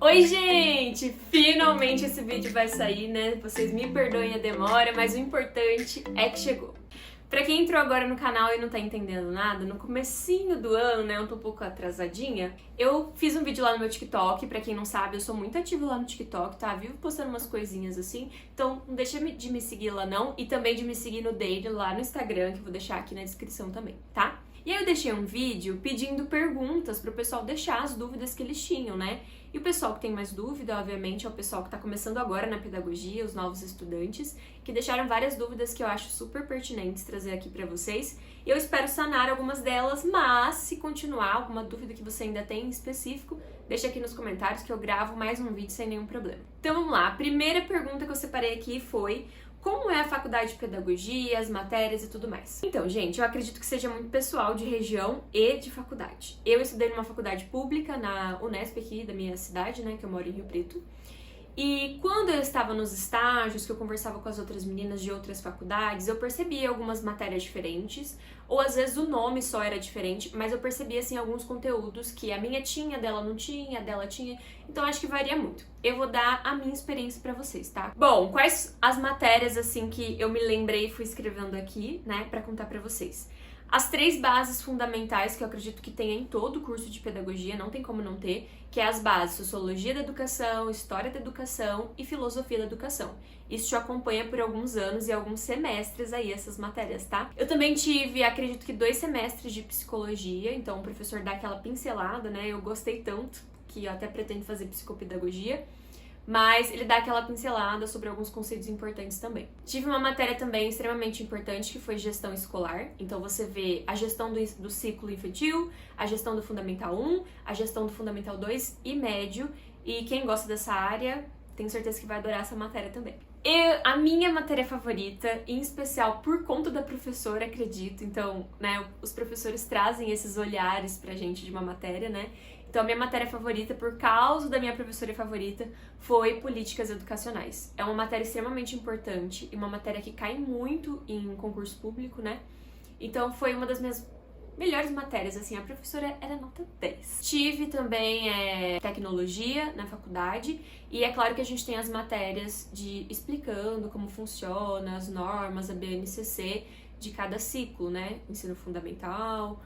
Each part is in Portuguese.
Oi, gente! Finalmente esse vídeo vai sair, né? Vocês me perdoem a demora, mas o importante é que chegou. Pra quem entrou agora no canal e não tá entendendo nada, no comecinho do ano, né, eu tô um pouco atrasadinha, eu fiz um vídeo lá no meu TikTok. Pra quem não sabe, eu sou muito ativa lá no TikTok, tá? Vivo postando umas coisinhas assim, então não deixa de me seguir lá não, e também de me seguir no Daily lá no Instagram, que eu vou deixar aqui na descrição também, tá? E aí eu deixei um vídeo pedindo perguntas pro pessoal deixar as dúvidas que eles tinham, né? E o pessoal que tem mais dúvida, obviamente, é o pessoal que tá começando agora na pedagogia, os novos estudantes, que deixaram várias dúvidas que eu acho super pertinentes trazer aqui pra vocês. E eu espero sanar algumas delas, mas se continuar alguma dúvida que você ainda tem em específico, deixa aqui nos comentários que eu gravo mais um vídeo sem nenhum problema. Então vamos lá, a primeira pergunta que eu separei aqui foi: como é a faculdade de pedagogia, as matérias e tudo mais? Então, gente, eu acredito que seja muito pessoal de região e de faculdade. Eu estudei numa faculdade pública, na Unesp aqui da minha cidade, né, que eu moro em Rio Preto. E quando eu estava nos estágios, que eu conversava com as outras meninas de outras faculdades, eu percebia algumas matérias diferentes, ou às vezes o nome só era diferente, mas eu percebia, assim, alguns conteúdos que a minha tinha, a dela não tinha, a dela tinha, então acho que varia muito. Eu vou dar a minha experiência pra vocês, tá? Bom, quais as matérias, assim, que eu me lembrei e fui escrevendo aqui, né, pra contar pra vocês? As 3 bases fundamentais que eu acredito que tem em todo o curso de pedagogia, não tem como não ter, que é as bases Sociologia da Educação, História da Educação e Filosofia da Educação. Isso te acompanha por alguns anos e alguns semestres aí, essas matérias, tá? Eu também tive, acredito que 2 semestres de Psicologia, então o professor dá aquela pincelada, né? Eu gostei tanto que eu até pretendo fazer Psicopedagogia, mas ele dá aquela pincelada sobre alguns conceitos importantes também. Tive uma matéria também extremamente importante, que foi gestão escolar. Então você vê a gestão do ciclo infantil, a gestão do Fundamental 1, a gestão do Fundamental 2 e médio. E quem gosta dessa área, tenho certeza que vai adorar essa matéria também. A minha matéria favorita, em especial por conta da professora, acredito. Então, né, os professores trazem esses olhares pra gente de uma matéria, né? Então, a minha matéria favorita, por causa da minha professora favorita, foi Políticas Educacionais. É uma matéria extremamente importante e uma matéria que cai muito em concurso público, né? Então, foi uma das minhas melhores matérias, assim, a professora era nota 10. Tive também tecnologia na faculdade, e é claro que a gente tem as matérias de explicando como funciona, as normas, a BNCC de cada ciclo, né? Ensino fundamental,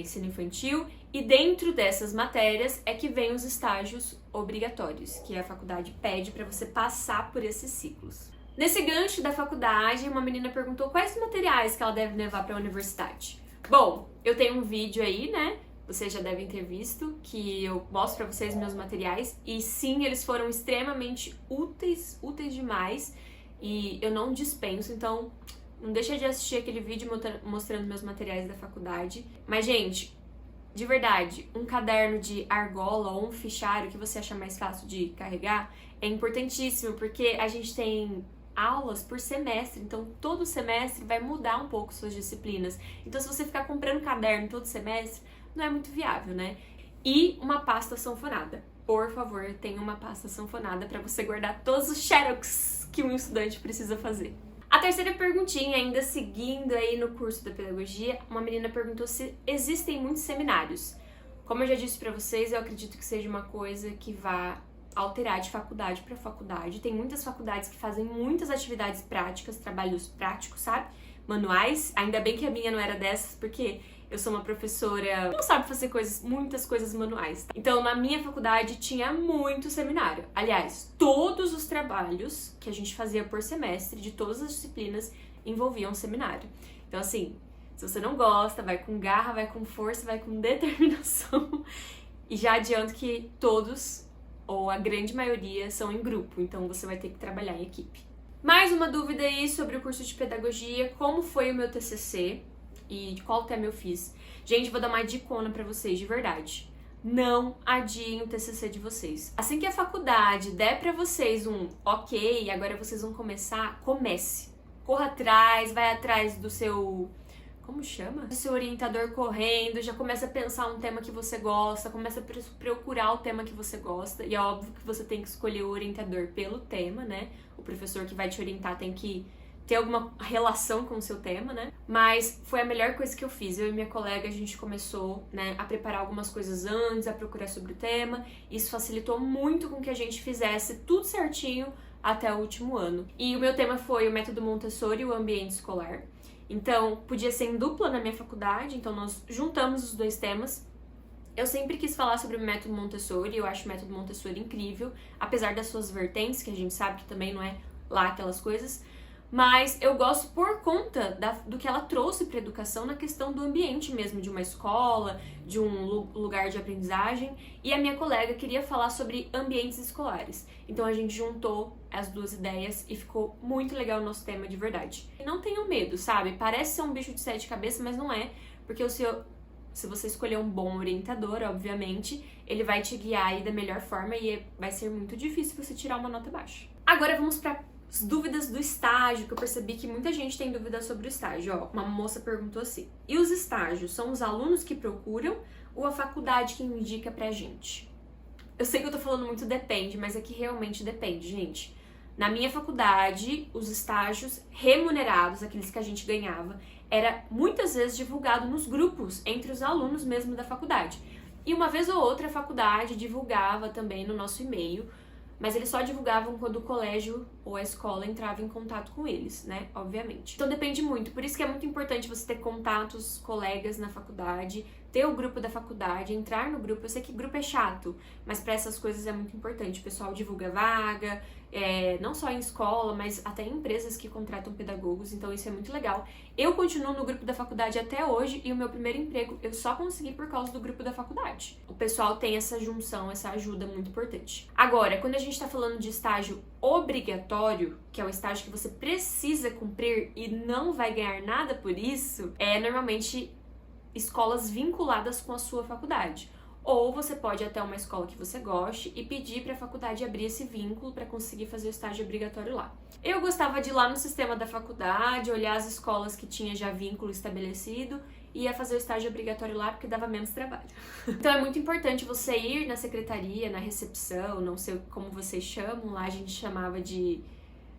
ensino infantil, e dentro dessas matérias é que vem os estágios obrigatórios, que a faculdade pede para você passar por esses ciclos. Nesse gancho da faculdade, uma menina perguntou quais materiais que ela deve levar para a universidade. Bom, eu tenho um vídeo aí, né? Vocês já devem ter visto, que eu mostro pra vocês meus materiais. E sim, eles foram extremamente úteis demais. E eu não dispenso, então não deixa de assistir aquele vídeo mostrando meus materiais da faculdade. Mas, gente, de verdade, um caderno de argola ou um fichário que você acha mais fácil de carregar é importantíssimo, porque a gente tem aulas por semestre, então todo semestre vai mudar um pouco suas disciplinas. Então, se você ficar comprando caderno todo semestre, não é muito viável, né? E uma pasta sanfonada. Por favor, tenha uma pasta sanfonada para você guardar todos os xerox que um estudante precisa fazer. A terceira perguntinha, ainda seguindo aí no curso da pedagogia, uma menina perguntou se existem muitos seminários. Como eu já disse para vocês, eu acredito que seja uma coisa que vá alterar de faculdade para faculdade. Tem muitas faculdades que fazem muitas atividades práticas, trabalhos práticos, sabe? Manuais. Ainda bem que a minha não era dessas, porque eu sou uma professora que não sabe fazer muitas coisas manuais, tá? Então, na minha faculdade tinha muito seminário. Aliás, todos os trabalhos que a gente fazia por semestre, de todas as disciplinas, envolviam seminário. Então, assim, se você não gosta, vai com garra, vai com força, vai com determinação. E já adianto que todos, ou a grande maioria, são em grupo, então você vai ter que trabalhar em equipe. Mais uma dúvida aí sobre o curso de pedagogia: como foi o meu TCC e qual tema eu fiz. Gente, vou dar uma dicona pra vocês, de verdade. Não adiem o TCC de vocês. Assim que a faculdade der pra vocês um ok, agora vocês vão começar, comece. Corra atrás, vai atrás do seu... como chama? Do seu orientador correndo, já começa a pensar um tema que você gosta, começa a procurar o tema que você gosta, e é óbvio que você tem que escolher o orientador pelo tema, né? O professor que vai te orientar tem que ter alguma relação com o seu tema, né? Mas foi a melhor coisa que eu fiz. Eu e minha colega, a gente começou, né, a preparar algumas coisas antes, a procurar sobre o tema. Isso facilitou muito com que a gente fizesse tudo certinho até o último ano. E o meu tema foi o método Montessori e o ambiente escolar. Então, podia ser em dupla na minha faculdade, então nós juntamos os dois temas. Eu sempre quis falar sobre o método Montessori, eu acho o método Montessori incrível, apesar das suas vertentes, que a gente sabe que também não é lá aquelas coisas. Mas eu gosto por conta do que ela trouxe para a educação na questão do ambiente mesmo, de uma escola, de um lugar de aprendizagem. E a minha colega queria falar sobre ambientes escolares. Então a gente juntou as duas ideias e ficou muito legal o nosso tema de verdade. E não tenham medo, sabe? Parece ser um bicho de sete cabeças, mas não é. Porque se você escolher um bom orientador, obviamente, ele vai te guiar aí da melhor forma e vai ser muito difícil você tirar uma nota baixa. Agora vamos para as dúvidas do estágio, que eu percebi que muita gente tem dúvidas sobre o estágio. Ó, uma moça perguntou assim: e os estágios são os alunos que procuram ou a faculdade que indica pra gente? Eu sei que eu tô falando muito depende, mas é que realmente depende, gente. Na minha faculdade, os estágios remunerados, aqueles que a gente ganhava, era muitas vezes divulgado nos grupos, entre os alunos mesmo da faculdade. E uma vez ou outra a faculdade divulgava também no nosso e-mail, mas eles só divulgavam quando o colégio ou a escola entrava em contato com eles, né? Obviamente. Então depende muito. Por isso que é muito importante você ter contatos, colegas na faculdade, ter o grupo da faculdade, entrar no grupo. Eu sei que grupo é chato, mas para essas coisas é muito importante. O pessoal divulga vaga, não só em escola, mas até em empresas que contratam pedagogos. Então isso é muito legal. Eu continuo no grupo da faculdade até hoje e o meu primeiro emprego eu só consegui por causa do grupo da faculdade. O pessoal tem essa junção, essa ajuda muito importante. Agora, quando a gente tá falando de estágio obrigatório, que é o estágio que você precisa cumprir e não vai ganhar nada por isso, é normalmente escolas vinculadas com a sua faculdade. Ou você pode ir até uma escola que você goste e pedir para a faculdade abrir esse vínculo para conseguir fazer o estágio obrigatório lá. Eu gostava de ir lá no sistema da faculdade, olhar as escolas que tinha já vínculo estabelecido e ia fazer o estágio obrigatório lá porque dava menos trabalho. Então é muito importante você ir na secretaria, na recepção, não sei como vocês chamam, lá a gente chamava de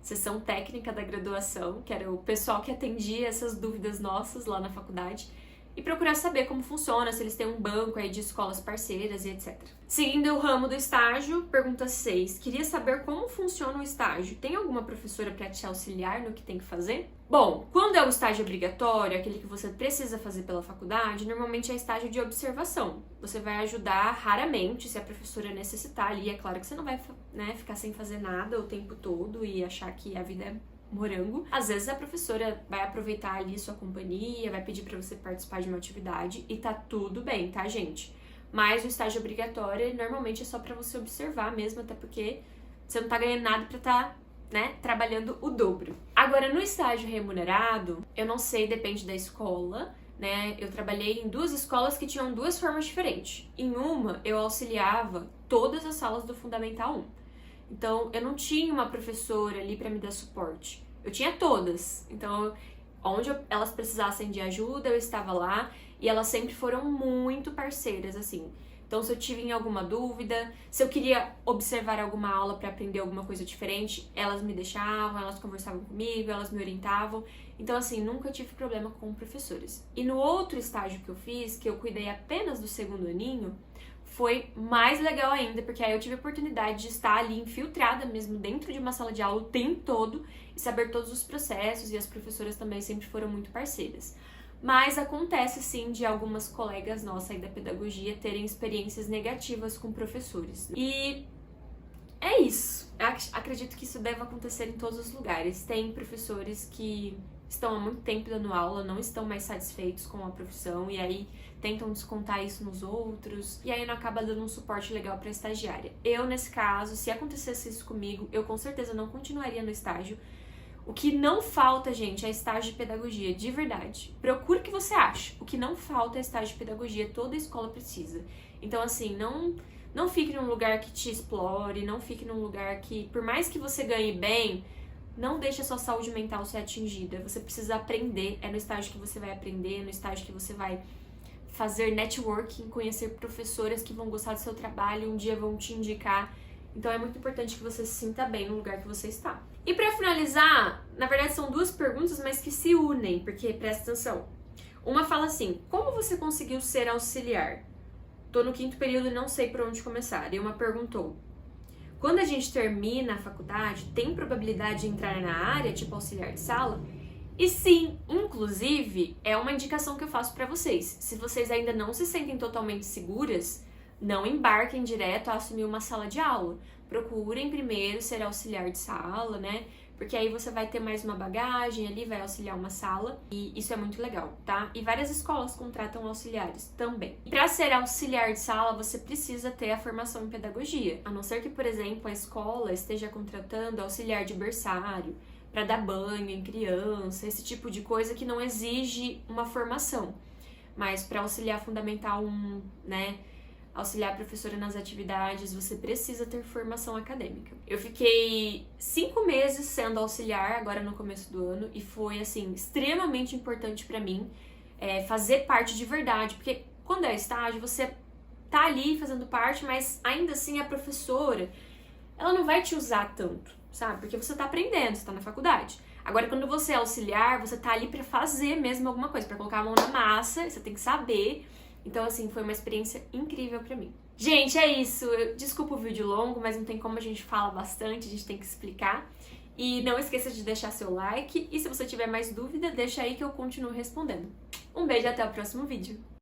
sessão técnica da graduação, que era o pessoal que atendia essas dúvidas nossas lá na faculdade, e procurar saber como funciona, se eles têm um banco aí de escolas parceiras e etc. Seguindo o ramo do estágio, pergunta 6. Queria saber como funciona o estágio. Tem alguma professora para te auxiliar no que tem que fazer? Bom, quando é o estágio obrigatório, aquele que você precisa fazer pela faculdade, normalmente é estágio de observação. Você vai ajudar raramente, se a professora necessitar ali. É claro que você não vai, né, ficar sem fazer nada o tempo todo e achar que a vida é morango. Às vezes a professora vai aproveitar ali sua companhia, vai pedir pra você participar de uma atividade e tá tudo bem, tá, gente? Mas o estágio obrigatório normalmente é só pra você observar mesmo, até porque você não tá ganhando nada pra tá, né, trabalhando o dobro. Agora, no estágio remunerado, eu não sei, depende da escola, né? Eu trabalhei em 2 escolas que tinham 2 formas diferentes. Em uma, eu auxiliava todas as salas do Fundamental 1. Então, eu não tinha uma professora ali para me dar suporte. Eu tinha todas. Então, onde elas precisassem de ajuda, eu estava lá. E elas sempre foram muito parceiras, assim. Então, se eu tive alguma dúvida, se eu queria observar alguma aula para aprender alguma coisa diferente, elas me deixavam, elas conversavam comigo, elas me orientavam. Então, assim, nunca tive problema com professores. E no outro estágio que eu fiz, que eu cuidei apenas do segundo aninho, foi mais legal ainda, porque aí eu tive a oportunidade de estar ali infiltrada mesmo dentro de uma sala de aula o tempo todo e saber todos os processos, e as professoras também sempre foram muito parceiras. Mas acontece sim de algumas colegas nossas aí da pedagogia terem experiências negativas com professores. E é isso. Eu acredito que isso deve acontecer em todos os lugares. Tem professores que estão há muito tempo dando aula, não estão mais satisfeitos com a profissão e aí tentam descontar isso nos outros e aí não acaba dando um suporte legal para a estagiária. Eu, nesse caso, se acontecesse isso comigo, eu com certeza não continuaria no estágio. O que não falta, gente, é estágio de pedagogia, de verdade. Procure o que você acha. O que não falta é estágio de pedagogia, toda escola precisa. Então, assim, não fique num lugar que te explore, não fique num lugar que, por mais que você ganhe bem, não deixe a sua saúde mental ser atingida. Você precisa aprender, é no estágio que você vai aprender, é no estágio que você vai fazer networking, conhecer professoras que vão gostar do seu trabalho, um dia vão te indicar. Então é muito importante que você se sinta bem no lugar que você está. E pra finalizar, na verdade são duas perguntas, mas que se unem, porque presta atenção. Uma fala assim: como você conseguiu ser auxiliar? Tô no 5º período e não sei por onde começar. E uma perguntou: quando a gente termina a faculdade, tem probabilidade de entrar na área, tipo auxiliar de sala? E sim, inclusive, é uma indicação que eu faço pra vocês. Se vocês ainda não se sentem totalmente seguras, não embarquem direto a assumir uma sala de aula. Procurem primeiro ser auxiliar de sala, né? Porque aí você vai ter mais uma bagagem ali, vai auxiliar uma sala, e isso é muito legal, tá? E várias escolas contratam auxiliares também. Para ser auxiliar de sala, você precisa ter a formação em pedagogia, a não ser que, por exemplo, a escola esteja contratando auxiliar de berçário, para dar banho em criança, esse tipo de coisa que não exige uma formação. Mas para auxiliar fundamental 1, né? Auxiliar a professora nas atividades, você precisa ter formação acadêmica. Eu fiquei 5 meses sendo auxiliar agora no começo do ano e foi, assim, extremamente importante pra mim fazer parte de verdade, porque quando é estágio, você tá ali fazendo parte, mas ainda assim a professora, ela não vai te usar tanto, sabe? Porque você tá aprendendo, você tá na faculdade. Agora, quando você é auxiliar, você tá ali pra fazer mesmo alguma coisa, pra colocar a mão na massa, você tem que saber. Então, assim, foi uma experiência incrível pra mim. Gente, é isso. Desculpa o vídeo longo, mas não tem como, a gente fala bastante, a gente tem que explicar. E não esqueça de deixar seu like. E se você tiver mais dúvida, deixa aí que eu continuo respondendo. Um beijo e até o próximo vídeo.